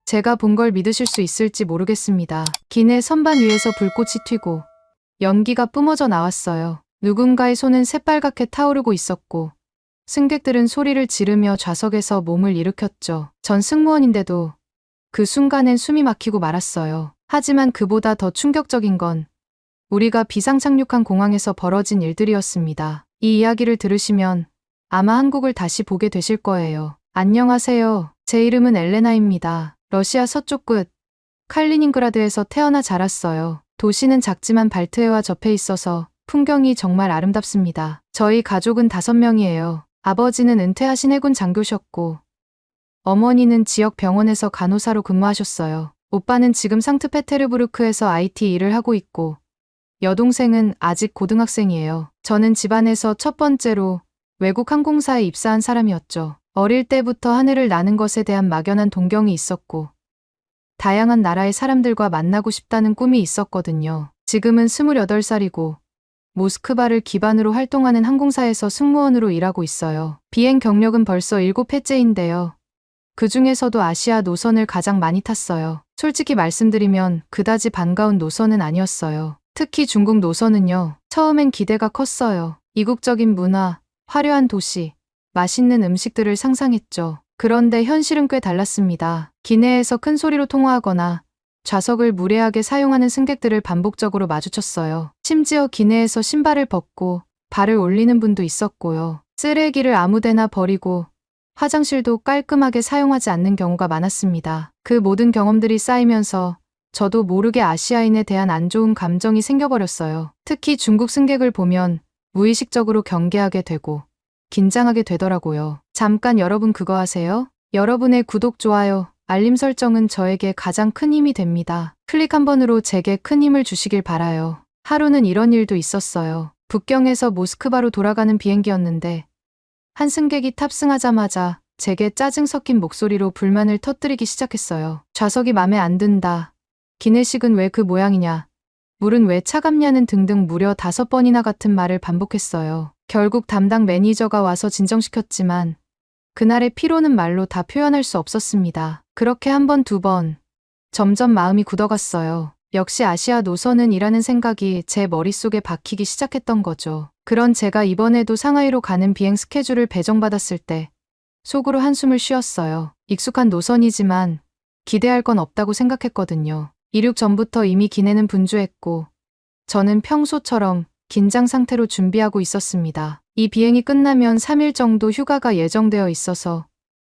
제가 본 걸 믿으실 수 있을지 모르겠습니다. 기내 선반 위에서 불꽃이 튀고 연기가 뿜어져 나왔어요. 누군가의 손은 새빨갛게 타오르고 있었고 승객들은 소리를 지르며 좌석에서 몸을 일으켰죠. 전 승무원인데도 그 순간엔 숨이 막히고 말았어요. 하지만 그보다 더 충격적인 건 우리가 비상 착륙한 공항에서 벌어진 일들이었습니다. 이 이야기를 들으시면 아마 한국을 다시 보게 되실 거예요. 안녕하세요. 제 이름은 엘레나입니다. 러시아 서쪽 끝 칼리닝그라드에서 태어나 자랐어요. 도시는 작지만 발트해와 접해 있어서 풍경이 정말 아름답습니다. 저희 가족은 5명이에요. 아버지는 은퇴하신 해군 장교셨고 어머니는 지역 병원에서 간호사로 근무하셨어요. 오빠는 지금 상트페테르부르크에서 IT 일을 하고 있고 여동생은 아직 고등학생이에요. 저는 집안에서 첫 번째로 외국 항공사에 입사한 사람이었죠. 어릴 때부터 하늘을 나는 것에 대한 막연한 동경이 있었고 다양한 나라의 사람들과 만나고 싶다는 꿈이 있었거든요. 지금은 28살이고 모스크바를 기반으로 활동하는 항공사에서 승무원으로 일하고 있어요. 비행 경력은 벌써 7회째인데요. 그 중에서도 아시아 노선을 가장 많이 탔어요. 솔직히 말씀드리면 그다지 반가운 노선은 아니었어요. 특히 중국 노선은요. 처음엔 기대가 컸어요. 이국적인 문화, 화려한 도시, 맛있는 음식들을 상상했죠. 그런데 현실은 꽤 달랐습니다. 기내에서 큰 소리로 통화하거나 좌석을 무례하게 사용하는 승객들을 반복적으로 마주쳤어요. 심지어 기내에서 신발을 벗고 발을 올리는 분도 있었고요. 쓰레기를 아무데나 버리고 화장실도 깔끔하게 사용하지 않는 경우가 많았습니다. 그 모든 경험들이 쌓이면서 저도 모르게 아시아인에 대한 안 좋은 감정이 생겨버렸어요. 특히 중국 승객을 보면 무의식적으로 경계하게 되고 긴장하게 되더라고요. 잠깐 여러분 그거 아세요? 여러분의 구독, 좋아요, 알림 설정은 저에게 가장 큰 힘이 됩니다. 클릭 한 번으로 제게 큰 힘을 주시길 바라요. 하루는 이런 일도 있었어요. 북경에서 모스크바로 돌아가는 비행기였는데 한 승객이 탑승하자마자 제게 짜증 섞인 목소리로 불만을 터뜨리기 시작했어요. 좌석이 맘에 안 든다. 기내식은 왜 그 모양이냐. 물은 왜 차갑냐는 등등 무려 5번이나 같은 말을 반복했어요. 결국 담당 매니저가 와서 진정시켰지만 그날의 피로는 말로 다 표현할 수 없었습니다. 그렇게 한 번, 2번. 점점 마음이 굳어갔어요. 역시 아시아 노선은 이라는 생각이 제 머릿속에 박히기 시작했던 거죠. 그런 제가 이번에도 상하이로 가는 비행 스케줄을 배정받았을 때 속으로 한숨을 쉬었어요. 익숙한 노선이지만 기대할 건 없다고 생각했거든요. 이륙 전부터 이미 기내는 분주했고 저는 평소처럼 긴장 상태로 준비하고 있었습니다. 이 비행이 끝나면 3일 정도 휴가가 예정되어 있어서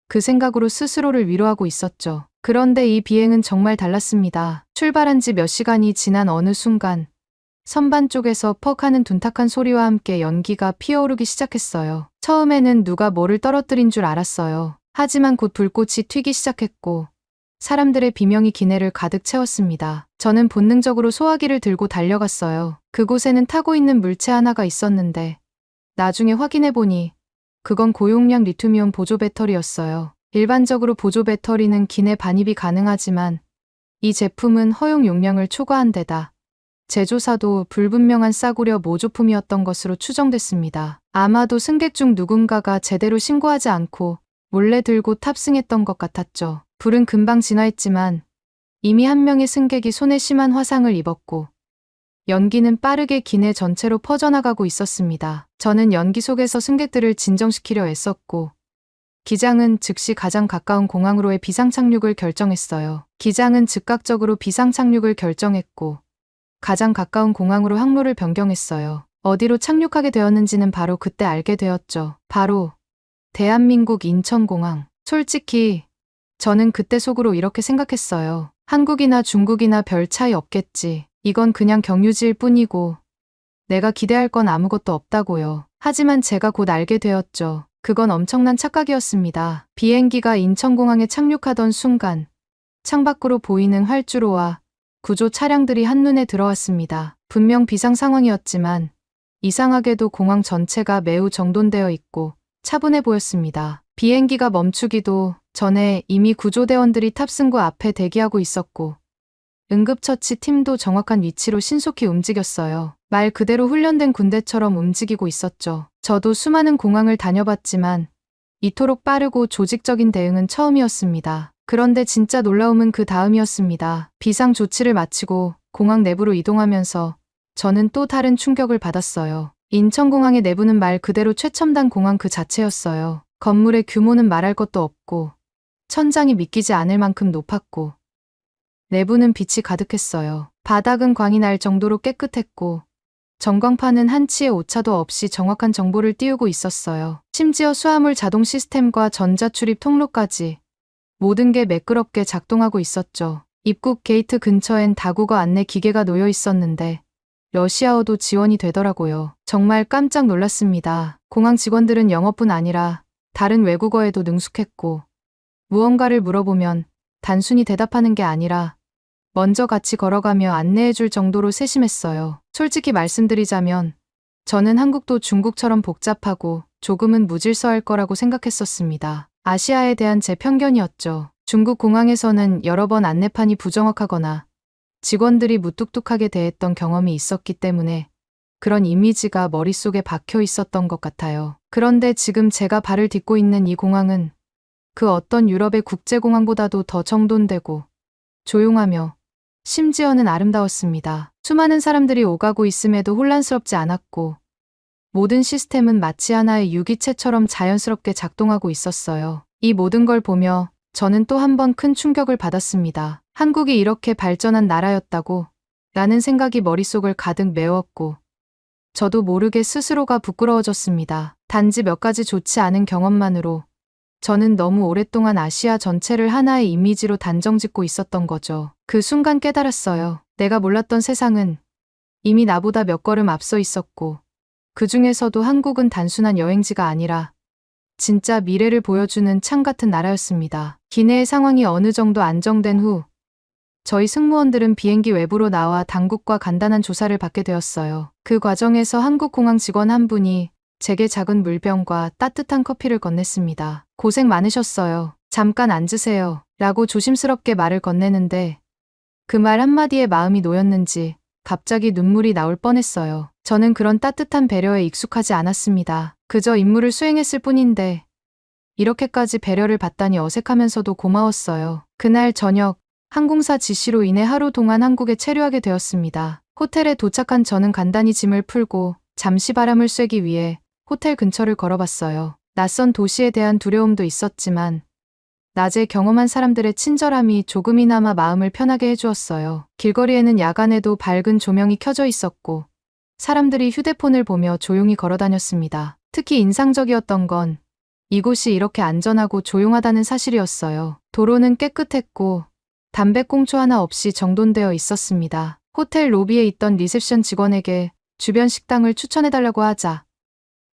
그 생각으로 스스로를 위로하고 있었죠. 그런데 이 비행은 정말 달랐습니다. 출발한 지 몇 시간이 지난 어느 순간 선반 쪽에서 퍽 하는 둔탁한 소리와 함께 연기가 피어오르기 시작했어요. 처음에는 누가 뭐를 떨어뜨린 줄 알았어요. 하지만 곧 불꽃이 튀기 시작했고 사람들의 비명이 기내를 가득 채웠습니다. 저는 본능적으로 소화기를 들고 달려갔어요. 그곳에는 타고 있는 물체 하나가 있었는데 나중에 확인해보니 그건 고용량 리튬이온 보조 배터리였어요. 일반적으로 보조 배터리는 기내 반입이 가능하지만 이 제품은 허용 용량을 초과한 데다 제조사도 불분명한 싸구려 모조품이었던 것으로 추정됐습니다. 아마도 승객 중 누군가가 제대로 신고하지 않고 몰래 들고 탑승했던 것 같았죠. 불은 금방 진화했지만 이미 한 명의 승객이 손에 심한 화상을 입었고 연기는 빠르게 기내 전체로 퍼져나가고 있었습니다. 저는 연기 속에서 승객들을 진정시키려 애썼고 기장은 즉시 가장 가까운 공항으로의 비상착륙을 결정했어요. 기장은 즉각적으로 비상착륙을 결정했고 가장 가까운 공항으로 항로를 변경했어요. 어디로 착륙하게 되었는지는 바로 그때 알게 되었죠. 바로 대한민국 인천공항. 솔직히 저는 그때 속으로 이렇게 생각했어요. 한국이나 중국이나 별 차이 없겠지. 이건 그냥 경유지일 뿐이고 내가 기대할 건 아무것도 없다고요. 하지만 제가 곧 알게 되었죠. 그건 엄청난 착각이었습니다. 비행기가 인천공항에 착륙하던 순간 창밖으로 보이는 활주로와 구조 차량들이 한눈에 들어왔습니다. 분명 비상 상황이었지만 이상하게도 공항 전체가 매우 정돈되어 있고 차분해 보였습니다. 비행기가 멈추기도 전에 이미 구조대원들이 탑승구 앞에 대기하고 있었고 응급처치 팀도 정확한 위치로 신속히 움직였어요. 말 그대로 훈련된 군대처럼 움직이고 있었죠. 저도 수많은 공항을 다녀봤지만 이토록 빠르고 조직적인 대응은 처음이었습니다. 그런데 진짜 놀라움은 그 다음이었습니다. 비상 조치를 마치고 공항 내부로 이동하면서 저는 또 다른 충격을 받았어요. 인천공항의 내부는 말 그대로 최첨단 공항 그 자체였어요. 건물의 규모는 말할 것도 없고 천장이 믿기지 않을 만큼 높았고 내부는 빛이 가득했어요. 바닥은 광이 날 정도로 깨끗했고 전광판은 한치의 오차도 없이 정확한 정보를 띄우고 있었어요. 심지어 수화물 자동 시스템과 전자출입 통로까지 모든 게 매끄럽게 작동하고 있었죠. 입국 게이트 근처엔 다국어 안내 기계가 놓여 있었는데 러시아어도 지원이 되더라고요. 정말 깜짝 놀랐습니다. 공항 직원들은 영어뿐 아니라 다른 외국어에도 능숙했고 무언가를 물어보면 단순히 대답하는 게 아니라 먼저 같이 걸어가며 안내해줄 정도로 세심했어요. 솔직히 말씀드리자면 저는 한국도 중국처럼 복잡하고 조금은 무질서할 거라고 생각했었습니다. 아시아에 대한 제 편견이었죠. 중국 공항에서는 여러 번 안내판이 부정확하거나 직원들이 무뚝뚝하게 대했던 경험이 있었기 때문에 그런 이미지가 머릿속에 박혀 있었던 것 같아요. 그런데 지금 제가 발을 딛고 있는 이 공항은 그 어떤 유럽의 국제공항보다도 더 정돈되고 조용하며 심지어는 아름다웠습니다. 수많은 사람들이 오가고 있음에도 혼란스럽지 않았고 모든 시스템은 마치 하나의 유기체처럼 자연스럽게 작동하고 있었어요. 이 모든 걸 보며 저는 또 한 번 큰 충격을 받았습니다. 한국이 이렇게 발전한 나라였다고 라는 생각이 머릿속을 가득 메웠고 저도 모르게 스스로가 부끄러워졌습니다. 단지 몇 가지 좋지 않은 경험만으로 저는 너무 오랫동안 아시아 전체를 하나의 이미지로 단정짓고 있었던 거죠. 그 순간 깨달았어요. 내가 몰랐던 세상은 이미 나보다 몇 걸음 앞서 있었고 그 중에서도 한국은 단순한 여행지가 아니라 진짜 미래를 보여주는 창 같은 나라였습니다. 기내의 상황이 어느 정도 안정된 후 저희 승무원들은 비행기 외부로 나와 당국과 간단한 조사를 받게 되었어요. 그 과정에서 한국공항 직원 한 분이 제게 작은 물병과 따뜻한 커피를 건넸습니다. 고생 많으셨어요. 잠깐 앉으세요. 라고 조심스럽게 말을 건네는데 그 말 한마디에 마음이 놓였는지 갑자기 눈물이 나올 뻔했어요. 저는 그런 따뜻한 배려에 익숙하지 않았습니다. 그저 임무를 수행했을 뿐인데 이렇게까지 배려를 받다니 어색하면서도 고마웠어요. 그날 저녁 항공사 지시로 인해 하루 동안 한국에 체류하게 되었습니다. 호텔에 도착한 저는 간단히 짐을 풀고 잠시 바람을 쐬기 위해 호텔 근처를 걸어봤어요. 낯선 도시에 대한 두려움도 있었지만 낮에 경험한 사람들의 친절함이 조금이나마 마음을 편하게 해주었어요. 길거리에는 야간에도 밝은 조명이 켜져 있었고 사람들이 휴대폰을 보며 조용히 걸어다녔습니다. 특히 인상적이었던 건 이곳이 이렇게 안전하고 조용하다는 사실이었어요. 도로는 깨끗했고 담배꽁초 하나 없이 정돈되어 있었습니다. 호텔 로비에 있던 리셉션 직원에게 주변 식당을 추천해달라고 하자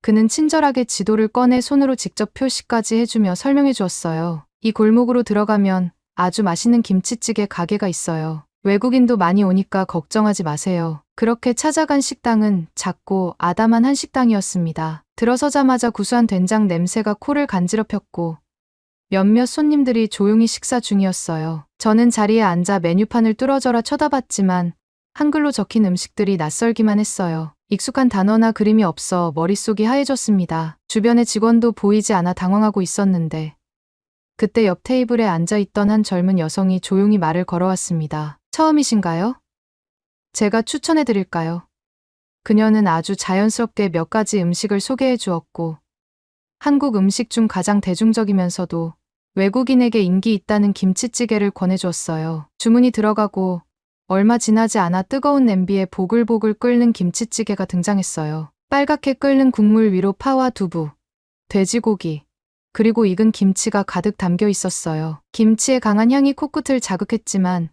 그는 친절하게 지도를 꺼내 손으로 직접 표시까지 해주며 설명해 주었어요. 이 골목으로 들어가면 아주 맛있는 김치찌개 가게가 있어요. 외국인도 많이 오니까 걱정하지 마세요. 그렇게 찾아간 식당은 작고 아담한 한식당이었습니다. 들어서자마자 구수한 된장 냄새가 코를 간지럽혔고 몇몇 손님들이 조용히 식사 중이었어요. 저는 자리에 앉아 메뉴판을 뚫어져라 쳐다봤지만 한글로 적힌 음식들이 낯설기만 했어요. 익숙한 단어나 그림이 없어 머릿속이 하얘졌습니다. 주변의 직원도 보이지 않아 당황하고 있었는데 그때 옆 테이블에 앉아있던 한 젊은 여성이 조용히 말을 걸어왔습니다. 처음이신가요? 제가 추천해드릴까요? 그녀는 아주 자연스럽게 몇 가지 음식을 소개해 주었고 한국 음식 중 가장 대중적이면서도 외국인에게 인기 있다는 김치찌개를 권해주었어요. 주문이 들어가고 얼마 지나지 않아 뜨거운 냄비에 보글보글 끓는 김치찌개가 등장했어요. 빨갛게 끓는 국물 위로 파와 두부, 돼지고기, 그리고 익은 김치가 가득 담겨 있었어요. 김치의 강한 향이 코끝을 자극했지만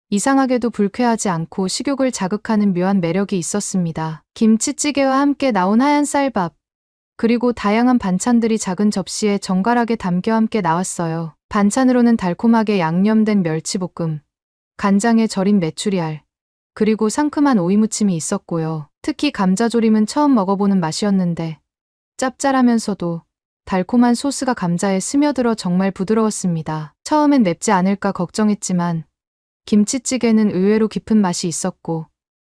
이상하게도 불쾌하지 않고 식욕을 자극하는 묘한 매력이 있었습니다. 김치찌개와 함께 나온 하얀 쌀밥, 그리고 다양한 반찬들이 작은 접시에 정갈하게 담겨 함께 나왔어요. 반찬으로는 달콤하게 양념된 멸치볶음, 간장에 절인 메추리알, 그리고 상큼한 오이무침이 있었고요. 특히 감자조림은 처음 먹어보는 맛이었는데 짭짤하면서도 달콤한 소스가 감자에 스며들어 정말 부드러웠습니다. 처음엔 맵지 않을까 걱정했지만 김치찌개는 의외로 깊은 맛이 있었고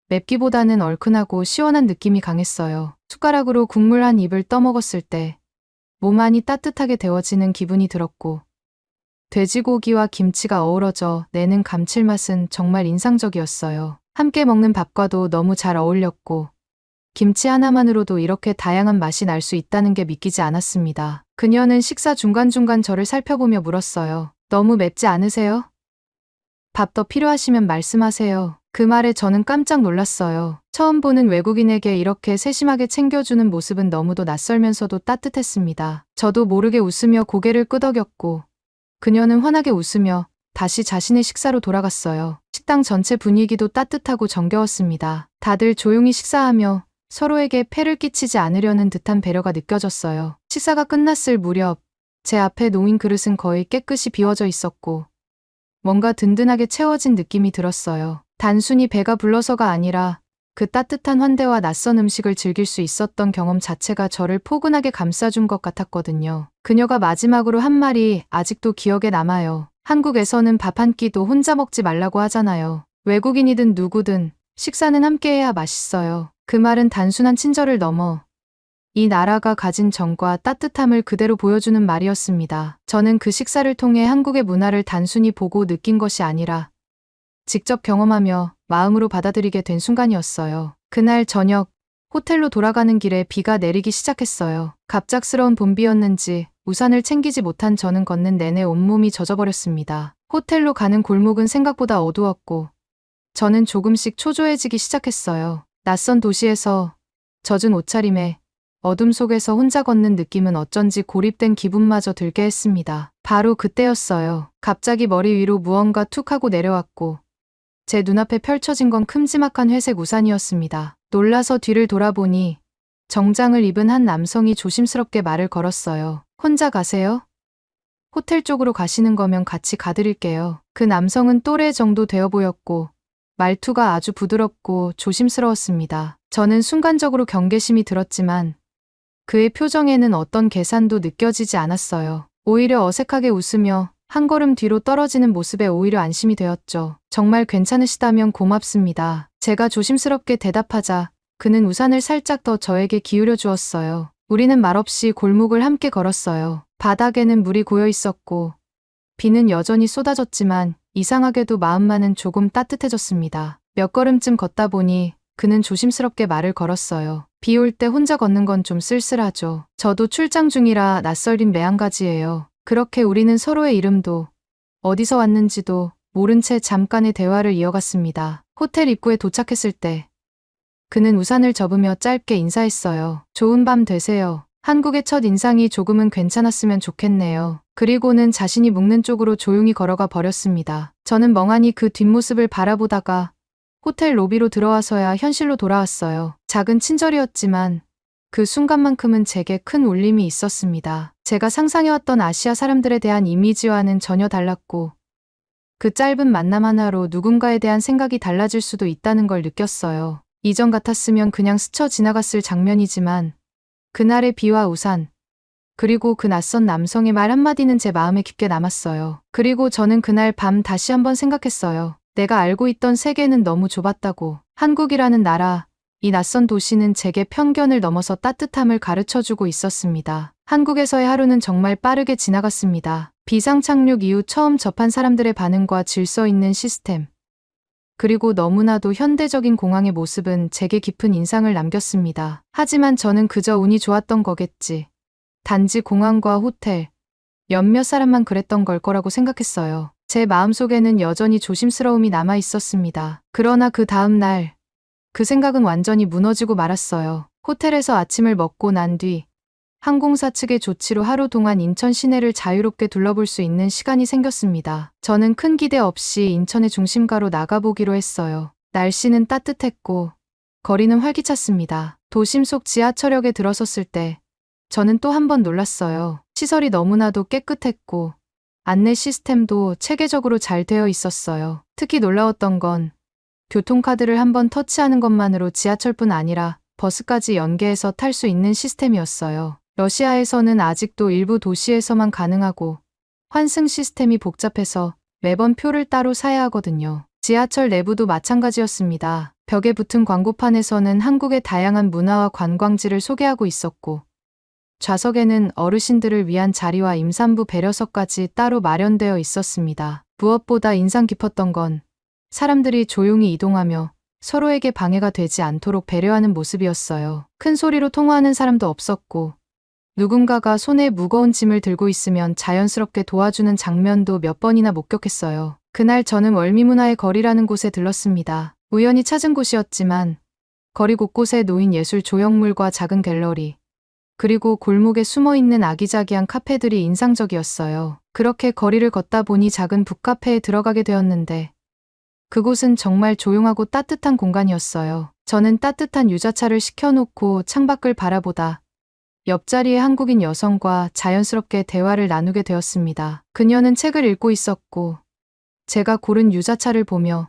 맵기보다는 얼큰하고 시원한 느낌이 강했어요. 숟가락으로 국물 한 입을 떠먹었을 때 몸 안이 따뜻하게 데워지는 기분이 들었고 돼지고기와 김치가 어우러져 내는 감칠맛은 정말 인상적이었어요. 함께 먹는 밥과도 너무 잘 어울렸고 김치 하나만으로도 이렇게 다양한 맛이 날 수 있다는 게 믿기지 않았습니다. 그녀는 식사 중간중간 저를 살펴보며 물었어요. 너무 맵지 않으세요? 밥 더 필요하시면 말씀하세요. 그 말에 저는 깜짝 놀랐어요. 처음 보는 외국인에게 이렇게 세심하게 챙겨주는 모습은 너무도 낯설면서도 따뜻했습니다. 저도 모르게 웃으며 고개를 끄덕였고 그녀는 환하게 웃으며 다시 자신의 식사로 돌아갔어요. 식당 전체 분위기도 따뜻하고 정겨웠습니다. 다들 조용히 식사하며 서로에게 폐를 끼치지 않으려는 듯한 배려가 느껴졌어요. 식사가 끝났을 무렵 제 앞에 놓인 그릇은 거의 깨끗이 비워져 있었고 뭔가 든든하게 채워진 느낌이 들었어요. 단순히 배가 불러서가 아니라 그 따뜻한 환대와 낯선 음식을 즐길 수 있었던 경험 자체가 저를 포근하게 감싸준 것 같았거든요. 그녀가 마지막으로 한 말이 아직도 기억에 남아요. 한국에서는 밥 한 끼도 혼자 먹지 말라고 하잖아요. 외국인이든 누구든 식사는 함께해야 맛있어요. 그 말은 단순한 친절을 넘어 이 나라가 가진 정과 따뜻함을 그대로 보여주는 말이었습니다. 저는 그 식사를 통해 한국의 문화를 단순히 보고 느낀 것이 아니라 직접 경험하며 마음으로 받아들이게 된 순간이었어요. 그날 저녁 호텔로 돌아가는 길에 비가 내리기 시작했어요. 갑작스러운 봄비였는지 우산을 챙기지 못한 저는 걷는 내내 온몸이 젖어버렸습니다. 호텔로 가는 골목은 생각보다 어두웠고 저는 조금씩 초조해지기 시작했어요. 낯선 도시에서 젖은 옷차림에 어둠 속에서 혼자 걷는 느낌은 어쩐지 고립된 기분마저 들게 했습니다. 바로 그때였어요. 갑자기 머리 위로 무언가 툭 하고 내려왔고 제 눈앞에 펼쳐진 건 큼지막한 회색 우산이었습니다. 놀라서 뒤를 돌아보니 정장을 입은 한 남성이 조심스럽게 말을 걸었어요. 혼자 가세요? 호텔 쪽으로 가시는 거면 같이 가드릴게요. 그 남성은 또래 정도 되어 보였고 말투가 아주 부드럽고 조심스러웠습니다. 저는 순간적으로 경계심이 들었지만 그의 표정에는 어떤 계산도 느껴지지 않았어요. 오히려 어색하게 웃으며 한 걸음 뒤로 떨어지는 모습에 오히려 안심이 되었죠. 정말 괜찮으시다면 고맙습니다. 제가 조심스럽게 대답하자 그는 우산을 살짝 더 저에게 기울여 주었어요. 우리는 말없이 골목을 함께 걸었어요. 바닥에는 물이 고여 있었고 비는 여전히 쏟아졌지만 이상하게도 마음만은 조금 따뜻해졌습니다. 몇 걸음쯤 걷다 보니 그는 조심스럽게 말을 걸었어요. 비 올 때 혼자 걷는 건 좀 쓸쓸하죠. 저도 출장 중이라 낯설린 매한가지예요. 그렇게 우리는 서로의 이름도 어디서 왔는지도 모른 채 잠깐의 대화를 이어갔습니다. 호텔 입구에 도착했을 때 그는 우산을 접으며 짧게 인사했어요. 좋은 밤 되세요. 한국의 첫 인상이 조금은 괜찮았으면 좋겠네요. 그리고는 자신이 묵는 쪽으로 조용히 걸어가 버렸습니다. 저는 멍하니 그 뒷모습을 바라보다가 호텔 로비로 들어와서야 현실로 돌아왔어요. 작은 친절이었지만 그 순간만큼은 제게 큰 울림이 있었습니다. 제가 상상해왔던 아시아 사람들에 대한 이미지와는 전혀 달랐고 그 짧은 만남 하나로 누군가에 대한 생각이 달라질 수도 있다는 걸 느꼈어요. 이전 같았으면 그냥 스쳐 지나갔을 장면이지만 그날의 비와 우산 그리고 그 낯선 남성의 말 한마디는 제 마음에 깊게 남았어요. 그리고 저는 그날 밤 다시 한번 생각했어요. 내가 알고 있던 세계는 너무 좁았다고. 한국이라는 나라, 이 낯선 도시는 제게 편견을 넘어서 따뜻함을 가르쳐주고 있었습니다. 한국에서의 하루는 정말 빠르게 지나갔습니다. 비상 착륙 이후 처음 접한 사람들의 반응과 질서 있는 시스템. 그리고 너무나도 현대적인 공항의 모습은 제게 깊은 인상을 남겼습니다. 하지만 저는 그저 운이 좋았던 거겠지. 단지 공항과 호텔, 몇몇 사람만 그랬던 걸 거라고 생각했어요. 제 마음속에는 여전히 조심스러움이 남아 있었습니다. 그러나 그 다음 날, 그 생각은 완전히 무너지고 말았어요. 호텔에서 아침을 먹고 난 뒤 항공사 측의 조치로 하루 동안 인천 시내를 자유롭게 둘러볼 수 있는 시간이 생겼습니다. 저는 큰 기대 없이 인천의 중심가로 나가보기로 했어요. 날씨는 따뜻했고 거리는 활기찼습니다. 도심 속 지하철역에 들어섰을 때 저는 또 한 번 놀랐어요. 시설이 너무나도 깨끗했고 안내 시스템도 체계적으로 잘 되어 있었어요. 특히 놀라웠던 건 교통카드를 한번 터치하는 것만으로 지하철뿐 아니라 버스까지 연계해서 탈 수 있는 시스템이었어요. 러시아에서는 아직도 일부 도시에서만 가능하고 환승 시스템이 복잡해서 매번 표를 따로 사야 하거든요. 지하철 내부도 마찬가지였습니다. 벽에 붙은 광고판에서는 한국의 다양한 문화와 관광지를 소개하고 있었고 좌석에는 어르신들을 위한 자리와 임산부 배려석까지 따로 마련되어 있었습니다. 무엇보다 인상 깊었던 건 사람들이 조용히 이동하며 서로에게 방해가 되지 않도록 배려하는 모습이었어요. 큰 소리로 통화하는 사람도 없었고 누군가가 손에 무거운 짐을 들고 있으면 자연스럽게 도와주는 장면도 몇 번이나 목격했어요. 그날 저는 월미문화의 거리라는 곳에 들렀습니다. 우연히 찾은 곳이었지만 거리 곳곳에 놓인 예술 조형물과 작은 갤러리, 그리고 골목에 숨어있는 아기자기한 카페들이 인상적이었어요. 그렇게 거리를 걷다 보니 작은 북카페에 들어가게 되었는데 그곳은 정말 조용하고 따뜻한 공간이었어요. 저는 따뜻한 유자차를 시켜놓고 창밖을 바라보다 옆자리의 한국인 여성과 자연스럽게 대화를 나누게 되었습니다. 그녀는 책을 읽고 있었고 제가 고른 유자차를 보며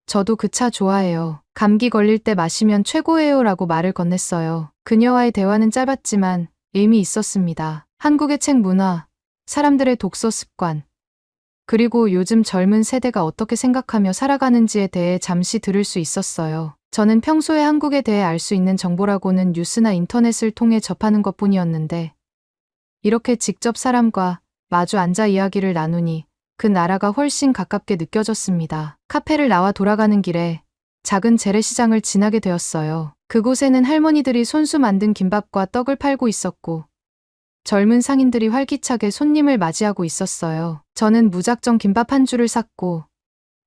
저도 그 차 좋아해요. 감기 걸릴 때 마시면 최고예요 라고 말을 건넸어요. 그녀와의 대화는 짧았지만 의미 있었습니다. 한국의 책 문화, 사람들의 독서 습관, 그리고 요즘 젊은 세대가 어떻게 생각하며 살아가는지에 대해 잠시 들을 수 있었어요. 저는 평소에 한국에 대해 알 수 있는 정보라고는 뉴스나 인터넷을 통해 접하는 것뿐이었는데 이렇게 직접 사람과 마주 앉아 이야기를 나누니 그 나라가 훨씬 가깝게 느껴졌습니다. 카페를 나와 돌아가는 길에 작은 재래시장을 지나게 되었어요. 그곳에는 할머니들이 손수 만든 김밥과 떡을 팔고 있었고 젊은 상인들이 활기차게 손님을 맞이하고 있었어요. 저는 무작정 김밥 한 줄을 샀고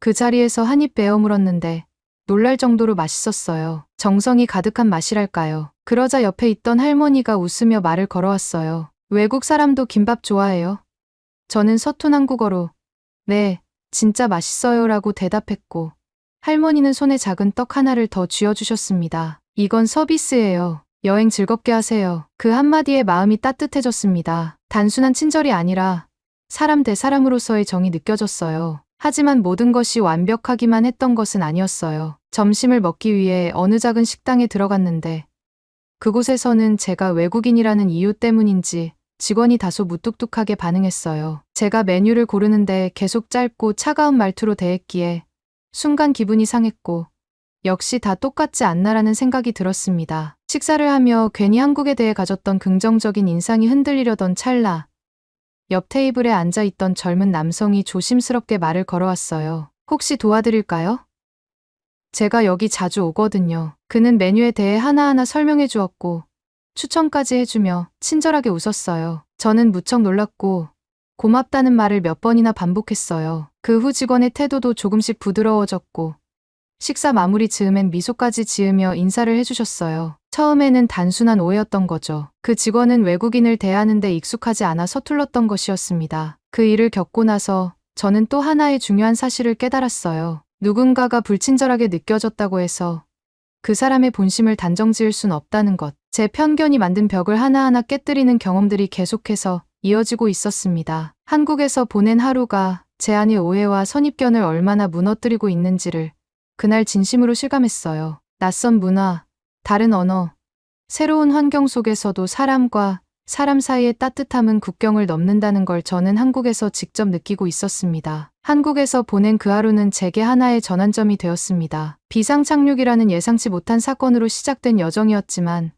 그 자리에서 한 입 베어 물었는데 놀랄 정도로 맛있었어요. 정성이 가득한 맛이랄까요. 그러자 옆에 있던 할머니가 웃으며 말을 걸어왔어요. 외국 사람도 김밥 좋아해요? 저는 서툰 한국어로 네, 진짜 맛있어요 라고 대답했고 할머니는 손에 작은 떡 하나를 더 쥐어주셨습니다. 이건 서비스예요. 여행 즐겁게 하세요. 그 한마디에 마음이 따뜻해졌습니다. 단순한 친절이 아니라 사람 대 사람으로서의 정이 느껴졌어요. 하지만 모든 것이 완벽하기만 했던 것은 아니었어요. 점심을 먹기 위해 어느 작은 식당에 들어갔는데 그곳에서는 제가 외국인이라는 이유 때문인지 직원이 다소 무뚝뚝하게 반응했어요. 제가 메뉴를 고르는데 계속 짧고 차가운 말투로 대했기에 순간 기분이 상했고 역시 다 똑같지 않나라는 생각이 들었습니다. 식사를 하며 괜히 한국에 대해 가졌던 긍정적인 인상이 흔들리려던 찰나 옆 테이블에 앉아있던 젊은 남성이 조심스럽게 말을 걸어왔어요. 혹시 도와드릴까요? 제가 여기 자주 오거든요. 그는 메뉴에 대해 하나하나 설명해 주었고 추천까지 해주며 친절하게 웃었어요. 저는 무척 놀랐고 고맙다는 말을 몇 번이나 반복했어요. 그 후 직원의 태도도 조금씩 부드러워졌고 식사 마무리 즈음엔 미소까지 지으며 인사를 해주셨어요. 처음에는 단순한 오해였던 거죠. 그 직원은 외국인을 대하는데 익숙하지 않아 서툴렀던 것이었습니다. 그 일을 겪고 나서 저는 또 하나의 중요한 사실을 깨달았어요. 누군가가 불친절하게 느껴졌다고 해서 그 사람의 본심을 단정 지을 순 없다는 것. 제 편견이 만든 벽을 하나하나 깨뜨리는 경험들이 계속해서 이어지고 있었습니다. 한국에서 보낸 하루가 제 안의 오해와 선입견을 얼마나 무너뜨리고 있는지를 그날 진심으로 실감했어요. 낯선 문화, 다른 언어, 새로운 환경 속에서도 사람과 사람 사이의 따뜻함은 국경을 넘는다는 걸 저는 한국에서 직접 느끼고 있었습니다. 한국에서 보낸 그 하루는 제게 하나의 전환점이 되었습니다. 비상착륙이라는 예상치 못한 사건으로 시작된 여정이었지만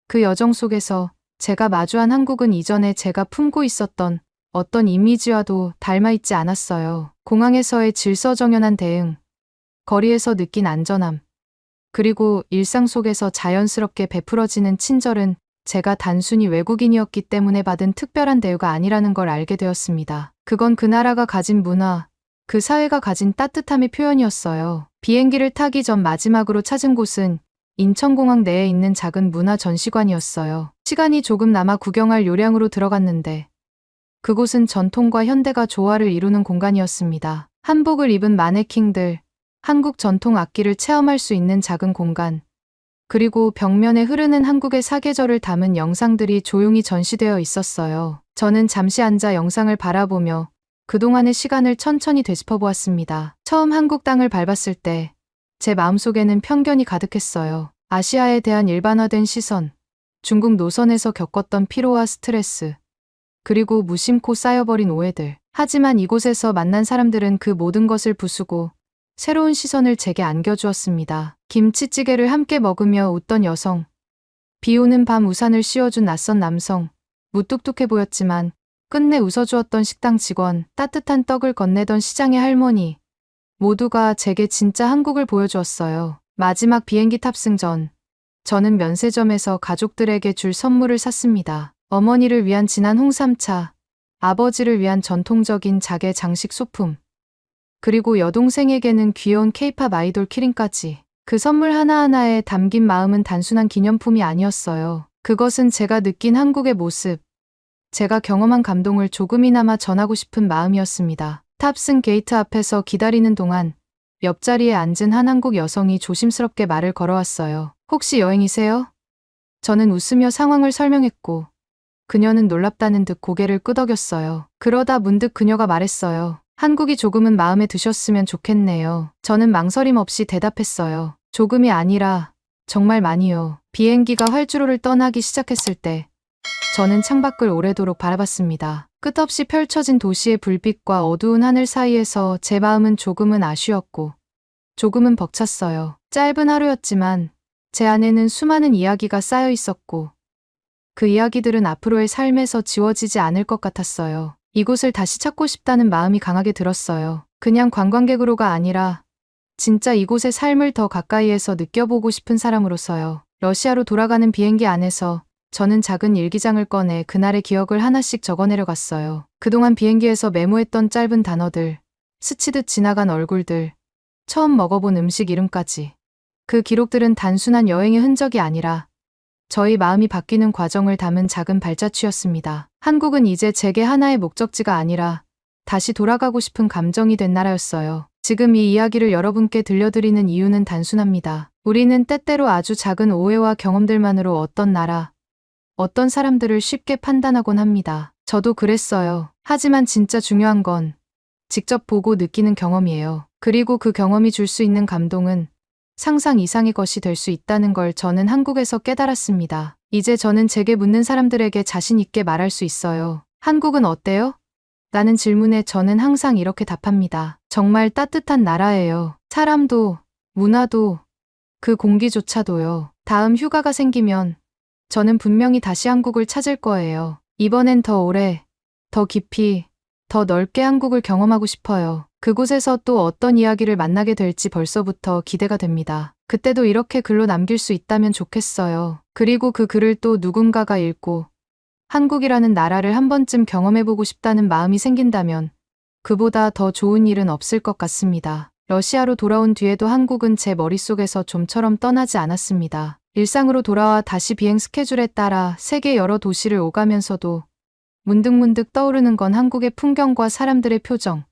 그 여정 속에서 제가 마주한 한국은 이전에 제가 품고 있었던 어떤 이미지와도 닮아있지 않았어요. 공항에서의 질서정연한 대응, 거리에서 느낀 안전함, 그리고 일상 속에서 자연스럽게 베풀어지는 친절은 제가 단순히 외국인이었기 때문에 받은 특별한 대우가 아니라는 걸 알게 되었습니다. 그건 그 나라가 가진 문화, 그 사회가 가진 따뜻함의 표현이었어요. 비행기를 타기 전 마지막으로 찾은 곳은 인천공항 내에 있는 작은 문화 전시관이었어요. 시간이 조금 남아 구경할 요량으로 들어갔는데 그곳은 전통과 현대가 조화를 이루는 공간이었습니다. 한복을 입은 마네킹들, 한국 전통 악기를 체험할 수 있는 작은 공간, 그리고 벽면에 흐르는 한국의 사계절을 담은 영상들이 조용히 전시되어 있었어요. 저는 잠시 앉아 영상을 바라보며 그동안의 시간을 천천히 되짚어 보았습니다. 처음 한국 땅을 밟았을 때 제 마음속에는 편견이 가득했어요. 아시아에 대한 일반화된 시선, 중국 노선에서 겪었던 피로와 스트레스, 그리고 무심코 쌓여버린 오해들. 하지만 이곳에서 만난 사람들은 그 모든 것을 부수고 새로운 시선을 제게 안겨주었습니다. 김치찌개를 함께 먹으며 웃던 여성, 비 오는 밤 우산을 씌워준 낯선 남성, 무뚝뚝해 보였지만 끝내 웃어주었던 식당 직원, 따뜻한 떡을 건네던 시장의 할머니, 모두가 제게 진짜 한국을 보여주었어요. 마지막 비행기 탑승 전, 저는 면세점에서 가족들에게 줄 선물을 샀습니다. 어머니를 위한 진한 홍삼차, 아버지를 위한 전통적인 자개 장식 소품, 그리고 여동생에게는 귀여운 케이팝 아이돌 키링까지. 그 선물 하나하나에 담긴 마음은 단순한 기념품이 아니었어요. 그것은 제가 느낀 한국의 모습, 제가 경험한 감동을 조금이나마 전하고 싶은 마음이었습니다. 탑승 게이트 앞에서 기다리는 동안 옆자리에 앉은 한 한국 여성이 조심스럽게 말을 걸어왔어요. 혹시 여행이세요? 저는 웃으며 상황을 설명했고 그녀는 놀랍다는 듯 고개를 끄덕였어요. 그러다 문득 그녀가 말했어요. 한국이 조금은 마음에 드셨으면 좋겠네요. 저는 망설임 없이 대답했어요. 조금이 아니라 정말 많이요. 비행기가 활주로를 떠나기 시작했을 때 저는 창밖을 오래도록 바라봤습니다. 끝없이 펼쳐진 도시의 불빛과 어두운 하늘 사이에서 제 마음은 조금은 아쉬웠고 조금은 벅찼어요. 짧은 하루였지만 제 안에는 수많은 이야기가 쌓여 있었고 그 이야기들은 앞으로의 삶에서 지워지지 않을 것 같았어요. 이곳을 다시 찾고 싶다는 마음이 강하게 들었어요. 그냥 관광객으로가 아니라 진짜 이곳의 삶을 더 가까이에서 느껴보고 싶은 사람으로서요. 러시아로 돌아가는 비행기 안에서 저는 작은 일기장을 꺼내 그날의 기억을 하나씩 적어내려 갔어요. 그동안 비행기에서 메모했던 짧은 단어들, 스치듯 지나간 얼굴들, 처음 먹어본 음식 이름까지. 그 기록들은 단순한 여행의 흔적이 아니라 저희 마음이 바뀌는 과정을 담은 작은 발자취였습니다. 한국은 이제 제게 하나의 목적지가 아니라 다시 돌아가고 싶은 감정이 된 나라였어요. 지금 이 이야기를 여러분께 들려드리는 이유는 단순합니다. 우리는 때때로 아주 작은 오해와 경험들만으로 어떤 나라, 어떤 사람들을 쉽게 판단하곤 합니다. 저도 그랬어요. 하지만 진짜 중요한 건 직접 보고 느끼는 경험이에요. 그리고 그 경험이 줄 수 있는 감동은 상상 이상의 것이 될 수 있다는 걸 저는 한국에서 깨달았습니다. 이제 저는 제게 묻는 사람들에게 자신 있게 말할 수 있어요. 한국은 어때요? 라는 질문에 저는 항상 이렇게 답합니다. 정말 따뜻한 나라예요. 사람도, 문화도, 그 공기조차도요. 다음 휴가가 생기면 저는 분명히 다시 한국을 찾을 거예요. 이번엔 더 오래, 더 깊이, 더 넓게 한국을 경험하고 싶어요. 그곳에서 또 어떤 이야기를 만나게 될지 벌써부터 기대가 됩니다. 그때도 이렇게 글로 남길 수 있다면 좋겠어요. 그리고 그 글을 또 누군가가 읽고 한국이라는 나라를 한 번쯤 경험해보고 싶다는 마음이 생긴다면 그보다 더 좋은 일은 없을 것 같습니다. 러시아로 돌아온 뒤에도 한국은 제 머릿속에서 좀처럼 떠나지 않았습니다. 일상으로 돌아와 다시 비행 스케줄에 따라 세계 여러 도시를 오가면서도 문득문득 떠오르는 건 한국의 풍경과 사람들의 표정,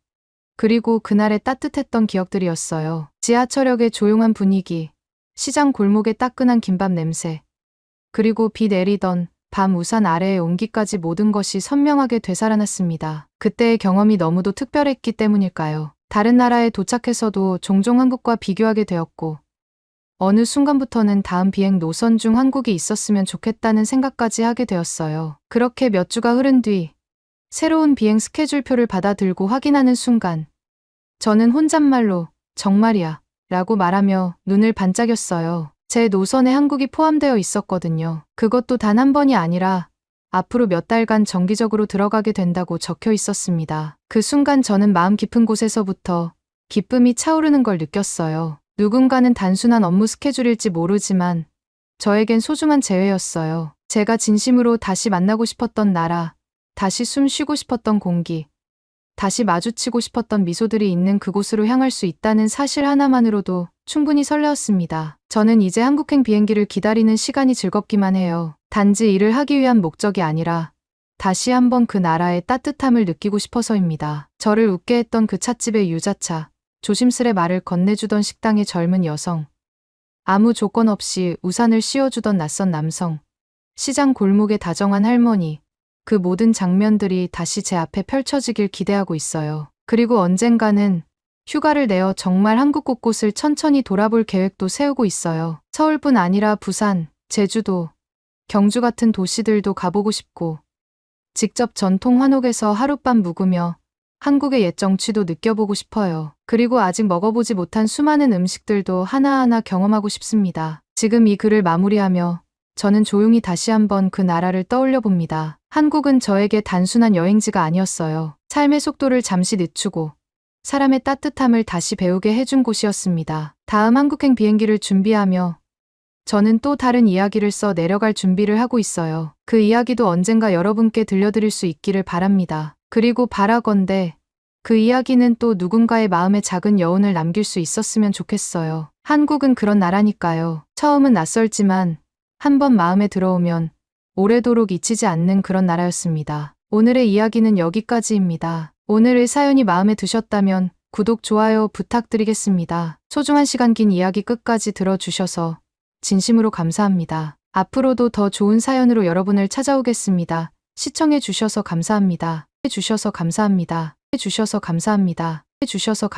그리고 그날의 따뜻했던 기억들이었어요. 지하철역의 조용한 분위기, 시장 골목의 따끈한 김밥 냄새, 그리고 비 내리던 밤 우산 아래의 온기까지 모든 것이 선명하게 되살아났습니다. 그때의 경험이 너무도 특별했기 때문일까요? 다른 나라에 도착해서도 종종 한국과 비교하게 되었고 어느 순간부터는 다음 비행 노선 중 한국이 있었으면 좋겠다는 생각까지 하게 되었어요. 그렇게 몇 주가 흐른 뒤 새로운 비행 스케줄표를 받아 들고 확인하는 순간 저는 혼잣말로 정말이야 라고 말하며 눈을 반짝였어요. 제 노선에 한국이 포함되어 있었거든요. 그것도 단 한 번이 아니라 앞으로 몇 달간 정기적으로 들어가게 된다고 적혀 있었습니다. 그 순간 저는 마음 깊은 곳에서부터 기쁨이 차오르는 걸 느꼈어요. 누군가는 단순한 업무 스케줄일지 모르지만 저에겐 소중한 재회였어요. 제가 진심으로 다시 만나고 싶었던 나라, 다시 숨 쉬고 싶었던 공기, 다시 마주치고 싶었던 미소들이 있는 그곳으로 향할 수 있다는 사실 하나만으로도 충분히 설레었습니다. 저는 이제 한국행 비행기를 기다리는 시간이 즐겁기만 해요. 단지 일을 하기 위한 목적이 아니라 다시 한번 그 나라의 따뜻함을 느끼고 싶어서입니다. 저를 웃게 했던 그 찻집의 유자차, 조심스레 말을 건네주던 식당의 젊은 여성, 아무 조건 없이 우산을 씌워주던 낯선 남성, 시장 골목의 다정한 할머니, 그 모든 장면들이 다시 제 앞에 펼쳐지길 기대하고 있어요. 그리고 언젠가는 휴가를 내어 정말 한국 곳곳을 천천히 돌아볼 계획도 세우고 있어요. 서울뿐 아니라 부산, 제주도, 경주 같은 도시들도 가보고 싶고 직접 전통 한옥에서 하룻밤 묵으며 한국의 옛 정취도 느껴보고 싶어요. 그리고 아직 먹어보지 못한 수많은 음식들도 하나하나 경험하고 싶습니다. 지금 이 글을 마무리하며 저는 조용히 다시 한번 그 나라를 떠올려 봅니다. 한국은 저에게 단순한 여행지가 아니었어요. 삶의 속도를 잠시 늦추고 사람의 따뜻함을 다시 배우게 해준 곳이었습니다. 다음 한국행 비행기를 준비하며 저는 또 다른 이야기를 써 내려갈 준비를 하고 있어요. 그 이야기도 언젠가 여러분께 들려드릴 수 있기를 바랍니다. 그리고 바라건대 그 이야기는 또 누군가의 마음에 작은 여운을 남길 수 있었으면 좋겠어요. 한국은 그런 나라니까요. 처음은 낯설지만 한번 마음에 들어오면 오래도록 잊히지 않는 그런 나라였습니다. 오늘의 이야기는 여기까지입니다. 오늘의 사연이 마음에 드셨다면 구독, 좋아요 부탁드리겠습니다. 소중한 시간 긴 이야기 끝까지 들어주셔서 진심으로 감사합니다. 앞으로도 더 좋은 사연으로 여러분을 찾아오겠습니다. 시청해 주셔서 감사합니다. 해주셔서 감사합니다. 해주셔서 감사합니다. 해주셔서